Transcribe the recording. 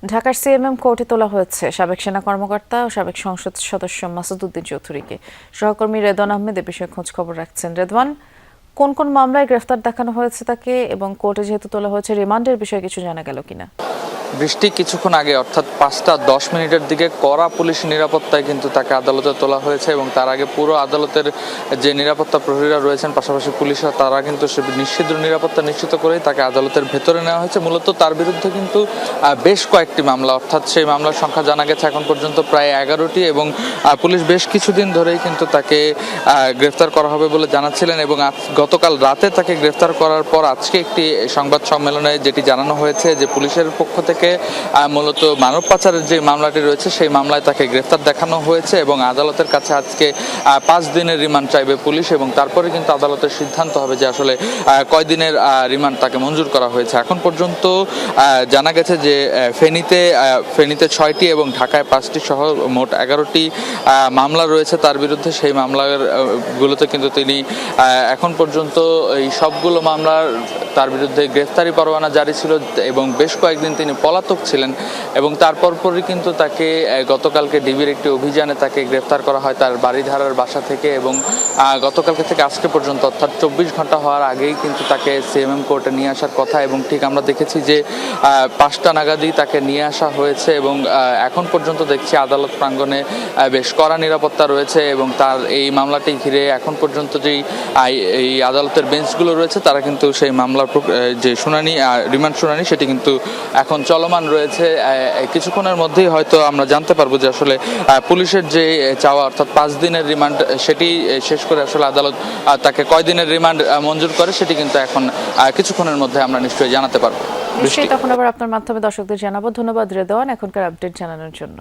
ঢাকার সিএমএম কোর্টে তোলা হয়েছে সাবেক সেনা কর্মকর্তা ও সাবেক সংসদ সদস্য মাসুদ উদ্দিন চৌধুরীকে। সহকর্মী রেদওয়ান আহমেদ এ বিষয়ে খোঁজ খবর রাখছেন। রেদওয়ান, কোন কোন মামলায় গ্রেফতার দেখানো হয়েছে তাকে, এবং কোর্টে যেহেতু তোলা হয়েছে রিমান্ডের বিষয়ে কিছু জানা গেল কিনা? বৃষ্টি কিছুক্ষণ আগে অর্থাৎ 5:10 দিকে কড়া পুলিশ নিরাপত্তায় কিন্তু তাকে আদালতে তোলা হয়েছে এবং তার আগে পুরো আদালতের যে নিরাপত্তা প্রহরীরা রয়েছেন, পাশাপাশি পুলিশরা, তারা কিন্তু নিশ্চিদ্র নিরাপত্তা নিশ্চিত করেই তাকে আদালতের ভেতরে নেওয়া হয়েছে। মূলত তার বিরুদ্ধে কিন্তু বেশ কয়েকটি মামলা, অর্থাৎ সেই মামলার সংখ্যা জানা গেছে এখন পর্যন্ত প্রায় 11টি, এবং পুলিশ বেশ কিছুদিন ধরেই কিন্তু তাকে গ্রেফতার করা হবে বলে জানাচ্ছিলেন। এবং গতকাল রাতে তাকে গ্রেফতার করার পর আজকে একটি সংবাদ সম্মেলনে যেটি জানানো হয়েছে যে পুলিশের পক্ষ থেকে মূলত মানব পাচারের যে মামলাটি রয়েছে সেই মামলায় তাকে গ্রেফতার দেখানো হয়েছে এবং আদালতের কাছে আজকে 5 দিনের রিমান্ড চাইবে পুলিশ, এবং তারপরে কিন্তু আদালতের সিদ্ধান্ত হবে যে আসলে কয়দিনের রিমান্ড তাকে মঞ্জুর করা হয়েছে। এখন পর্যন্ত জানা গেছে যে ফেনীতে 6টি এবং ঢাকায় 5টি সহ মোট 11টি মামলা রয়েছে তার বিরুদ্ধে। সেই মামলাগুলোতে কিন্তু তিনি এখন পর্যন্ত এই সবগুলো মামলার তার বিরুদ্ধে গ্রেফতারি পরোয়ানা জারি ছিল এবং বেশ কয়েকদিন তিনি পলাতক ছিলেন, এবং তারপরই কিন্তু তাকে গতকালকে ডিবির একটি অভিযানে তাকে গ্রেফতার করা হয় তার বাড়িধারার বাসা থেকে, এবং গতকালকে থেকে আজকে পর্যন্ত অর্থাৎ 24 ঘন্টা হওয়ার আগেই কিন্তু তাকে সিএমএম কোর্টে নিয়ে আসার কথা, এবং ঠিক আমরা দেখেছি যে 5টা নাগাদই তাকে নিয়ে আসা হয়েছে। এবং এখন পর্যন্ত দেখছি আদালত প্রাঙ্গণে বেশ কড়া নিরাপত্তা রয়েছে, এবং তার এই মামলাটি ঘিরে এখন পর্যন্ত যেই এই আদালতের বেঞ্চগুলো রয়েছে তারা কিন্তু সেই মামলার যে শুনানি, রিমান্ড শুনানি, সেটি কিন্তু এখন চলমান রয়েছে। কিছুক্ষণের মধ্যেই হয়তো আমরা জানতে পারবো যে আসলে পুলিশের যে চাওয়া অর্থাৎ 5 দিনের রিমান্ড, সেটি শেষ করে আসলে আদালত তাকে কয় দিনের রিমান্ড মঞ্জুর করে সেটি কিন্তু এখন কিছুক্ষণের মধ্যে আমরা নিশ্চয়ই জানাতে পারবো। তখন আবার আপনার মাধ্যমে দর্শকদের জানাবো। ধন্যবাদ রেদওয়ান এখনকার আপডেট জানানোর জন্য।